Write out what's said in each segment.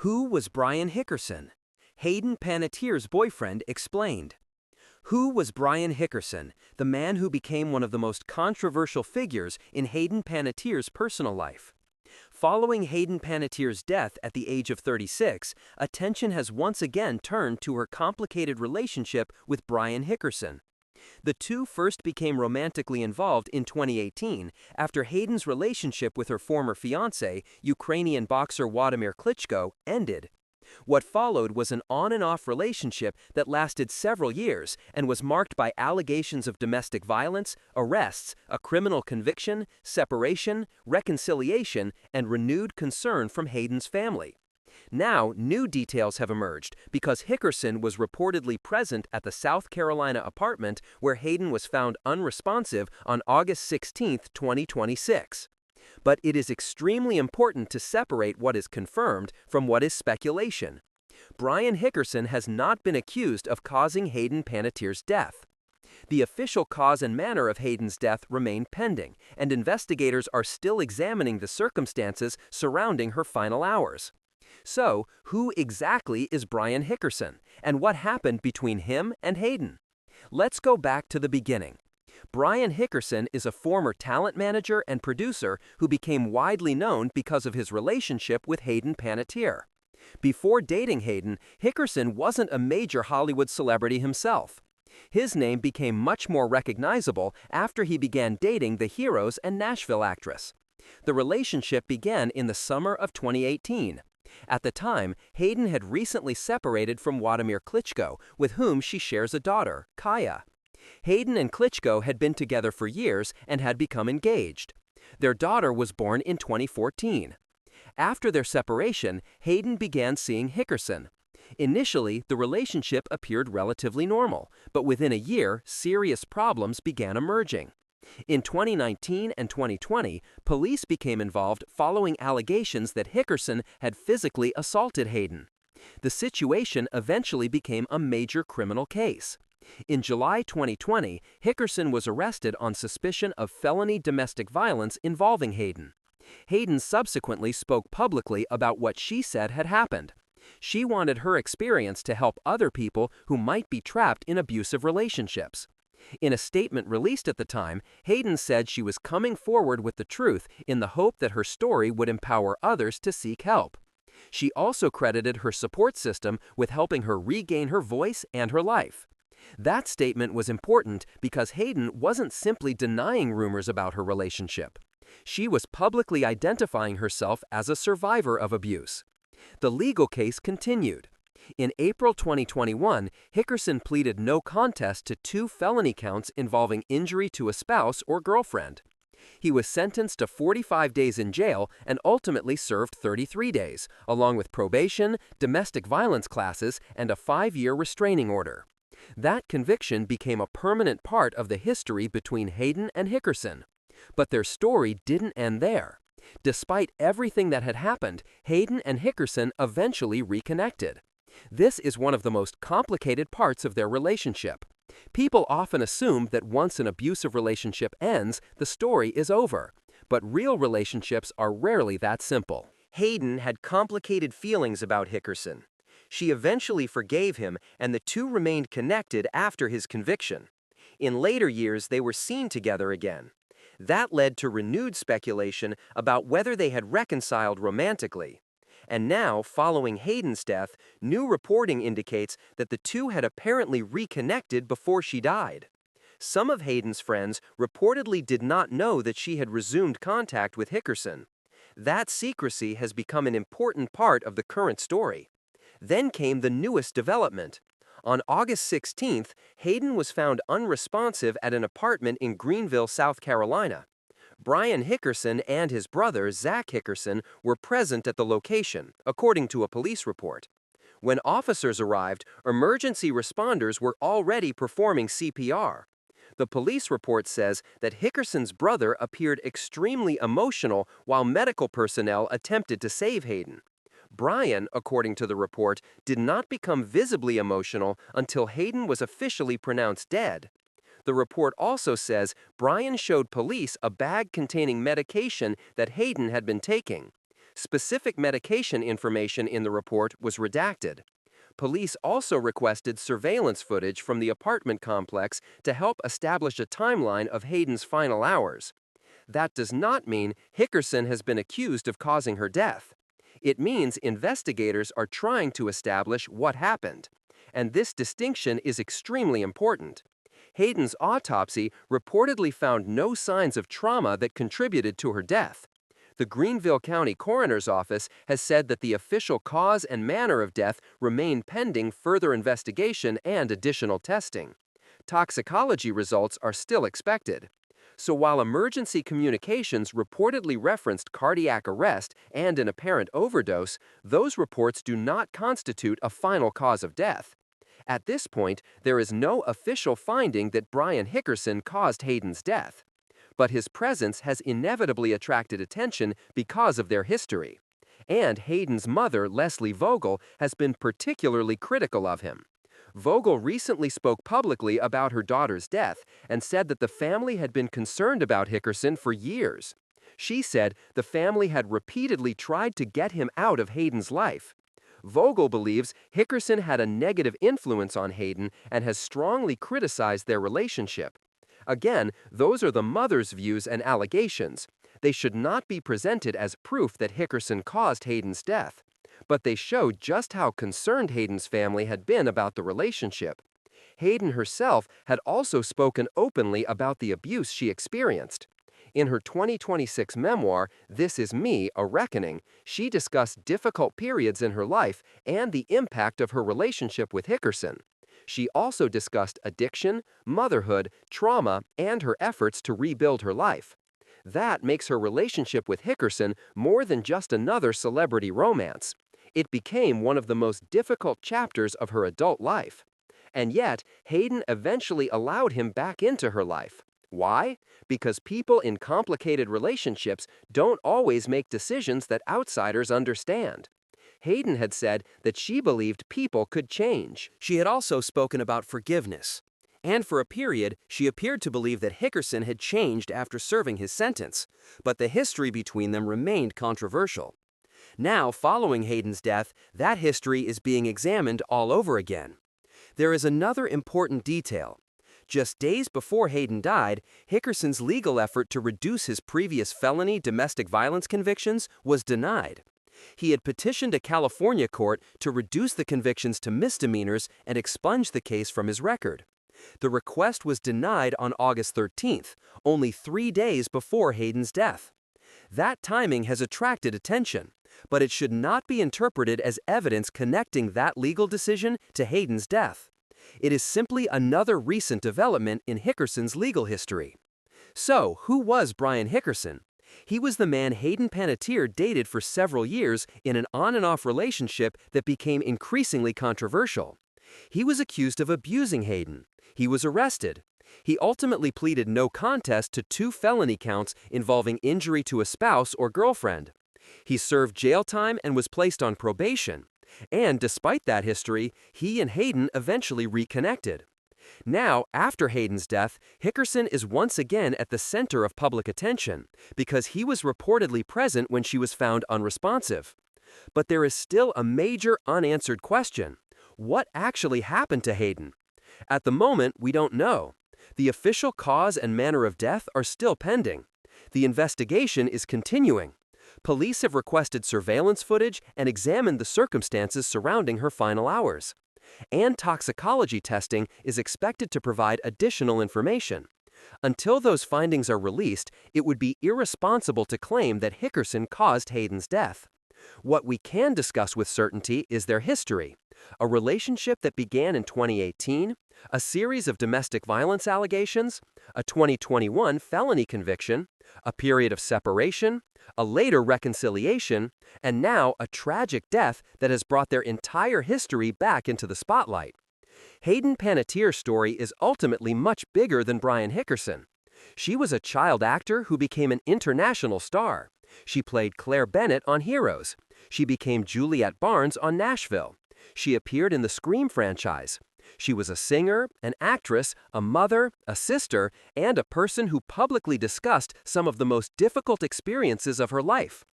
Who was Brian Hickerson? Hayden Panettiere's boyfriend explained. Who was Brian Hickerson, the man who became one of the most controversial figures in Hayden Panettiere's personal life? Following Hayden Panettiere's death at the age of 36, attention has once again turned to her complicated relationship with Brian Hickerson. The two first became romantically involved in 2018 after Hayden's relationship with her former fiancé, Ukrainian boxer Wladimir Klitschko, ended. What followed was an on-and-off relationship that lasted several years and was marked by allegations of domestic violence, arrests, a criminal conviction, separation, reconciliation, and renewed concern from Hayden's family. Now, new details have emerged because Hickerson was reportedly present at the South Carolina apartment where Hayden was found unresponsive on August 16, 2026. But it is extremely important to separate what is confirmed from what is speculation. Brian Hickerson has not been accused of causing Hayden Panettiere's death. The official cause and manner of Hayden's death remain pending, and investigators are still examining the circumstances surrounding her final hours. So, who exactly is Brian Hickerson, and what happened between him and Hayden? Let's go back to the beginning. Brian Hickerson is a former talent manager and producer who became widely known because of his relationship with Hayden Panettiere. Before dating Hayden, Hickerson wasn't a major Hollywood celebrity himself. His name became much more recognizable after he began dating the Heroes and Nashville actress. The relationship began in the summer of 2018. At the time, Hayden had recently separated from Wladimir Klitschko, with whom she shares a daughter, Kaya. Hayden and Klitschko had been together for years and had become engaged. Their daughter was born in 2014. After their separation, Hayden began seeing Hickerson. Initially, the relationship appeared relatively normal, but within a year, serious problems began emerging. In 2019 and 2020, police became involved following allegations that Hickerson had physically assaulted Hayden. The situation eventually became a major criminal case. In July 2020, Hickerson was arrested on suspicion of felony domestic violence involving Hayden. Hayden subsequently spoke publicly about what she said had happened. She wanted her experience to help other people who might be trapped in abusive relationships. In a statement released at the time, Hayden said she was coming forward with the truth in the hope that her story would empower others to seek help. She also credited her support system with helping her regain her voice and her life. That statement was important because Hayden wasn't simply denying rumors about her relationship. She was publicly identifying herself as a survivor of abuse. The legal case continued. In April 2021, Hickerson pleaded no contest to 2 felony counts involving injury to a spouse or girlfriend. He was sentenced to 45 days in jail and ultimately served 33 days, along with probation, domestic violence classes, and a 5-year restraining order. That conviction became a permanent part of the history between Hayden and Hickerson. But their story didn't end there. Despite everything that had happened, Hayden and Hickerson eventually reconnected. This is one of the most complicated parts of their relationship. People often assume that once an abusive relationship ends, the story is over. But real relationships are rarely that simple. Hayden had complicated feelings about Hickerson. She eventually forgave him, and the two remained connected after his conviction. In later years, they were seen together again. That led to renewed speculation about whether they had reconciled romantically. And now, following Hayden's death, new reporting indicates that the two had apparently reconnected before she died. Some of Hayden's friends reportedly did not know that she had resumed contact with Hickerson. That secrecy has become an important part of the current story. Then came the newest development. On August 16th, Hayden was found unresponsive at an apartment in Greenville, South Carolina. Brian Hickerson and his brother, Zach Hickerson, were present at the location, according to a police report. When officers arrived, emergency responders were already performing CPR. The police report says that Hickerson's brother appeared extremely emotional while medical personnel attempted to save Hayden. Brian, according to the report, did not become visibly emotional until Hayden was officially pronounced dead. The report also says Brian showed police a bag containing medication that Hayden had been taking. Specific medication information in the report was redacted. Police also requested surveillance footage from the apartment complex to help establish a timeline of Hayden's final hours. That does not mean Hickerson has been accused of causing her death. It means investigators are trying to establish what happened. And this distinction is extremely important. Hayden's autopsy reportedly found no signs of trauma that contributed to her death. The Greenville County Coroner's Office has said that the official cause and manner of death remain pending further investigation and additional testing. Toxicology results are still expected. So while emergency communications reportedly referenced cardiac arrest and an apparent overdose, those reports do not constitute a final cause of death. At this point, there is no official finding that Brian Hickerson caused Hayden's death. But his presence has inevitably attracted attention because of their history. And Hayden's mother, Leslie Vogel, has been particularly critical of him. Vogel recently spoke publicly about her daughter's death and said that the family had been concerned about Hickerson for years. She said the family had repeatedly tried to get him out of Hayden's life. Vogel believes Hickerson had a negative influence on Hayden and has strongly criticized their relationship. Again, those are the mother's views and allegations. They should not be presented as proof that Hickerson caused Hayden's death. But they show just how concerned Hayden's family had been about the relationship. Hayden herself had also spoken openly about the abuse she experienced. In her 2026 memoir, This Is Me, A Reckoning, she discussed difficult periods in her life and the impact of her relationship with Hickerson. She also discussed addiction, motherhood, trauma, and her efforts to rebuild her life. That makes her relationship with Hickerson more than just another celebrity romance. It became one of the most difficult chapters of her adult life. And yet, Hayden eventually allowed him back into her life. Why? Because people in complicated relationships don't always make decisions that outsiders understand. Hayden had said that she believed people could change. She had also spoken about forgiveness. And for a period, she appeared to believe that Hickerson had changed after serving his sentence, but the history between them remained controversial. Now, following Hayden's death, that history is being examined all over again. There is another important detail. Just days before Hayden died, Hickerson's legal effort to reduce his previous felony domestic violence convictions was denied. He had petitioned a California court to reduce the convictions to misdemeanors and expunge the case from his record. The request was denied on August 13th, only 3 days before Hayden's death. That timing has attracted attention, but it should not be interpreted as evidence connecting that legal decision to Hayden's death. It is simply another recent development in Hickerson's legal history. So, who was Brian Hickerson? He was the man Hayden Panettiere dated for several years in an on-and-off relationship that became increasingly controversial. He was accused of abusing Hayden. He was arrested. He ultimately pleaded no contest to 2 felony counts involving injury to a spouse or girlfriend. He served jail time and was placed on probation. And despite that history, he and Hayden eventually reconnected. Now, after Hayden's death, Hickerson is once again at the center of public attention because he was reportedly present when she was found unresponsive. But there is still a major unanswered question. What actually happened to Hayden? At the moment, we don't know. The official cause and manner of death are still pending. The investigation is continuing. Police have requested surveillance footage and examined the circumstances surrounding her final hours. And toxicology testing is expected to provide additional information. Until those findings are released, it would be irresponsible to claim that Hickerson caused Hayden's death. What we can discuss with certainty is their history. A relationship that began in 2018, a series of domestic violence allegations, a 2021 felony conviction, a period of separation, a later reconciliation, and now a tragic death that has brought their entire history back into the spotlight. Hayden Panettiere's story is ultimately much bigger than Brian Hickerson. She was a child actor who became an international star. She played Claire Bennett on Heroes. She became Juliette Barnes on Nashville. She appeared in the Scream franchise. She was a singer, an actress, a mother, a sister, and a person who publicly discussed some of the most difficult experiences of her life.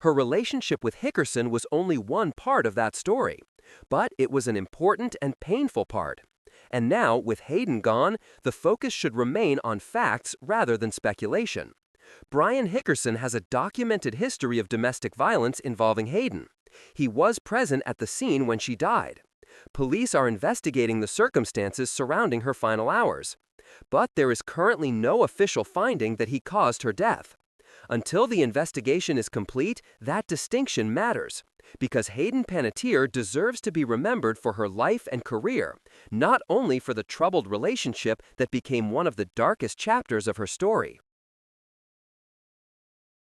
Her relationship with Hickerson was only one part of that story, but it was an important and painful part. And now, with Hayden gone, the focus should remain on facts rather than speculation. Brian Hickerson has a documented history of domestic violence involving Hayden. He was present at the scene when she died. Police are investigating the circumstances surrounding her final hours. But there is currently no official finding that he caused her death. Until the investigation is complete, that distinction matters, because Hayden Panettiere deserves to be remembered for her life and career, not only for the troubled relationship that became one of the darkest chapters of her story.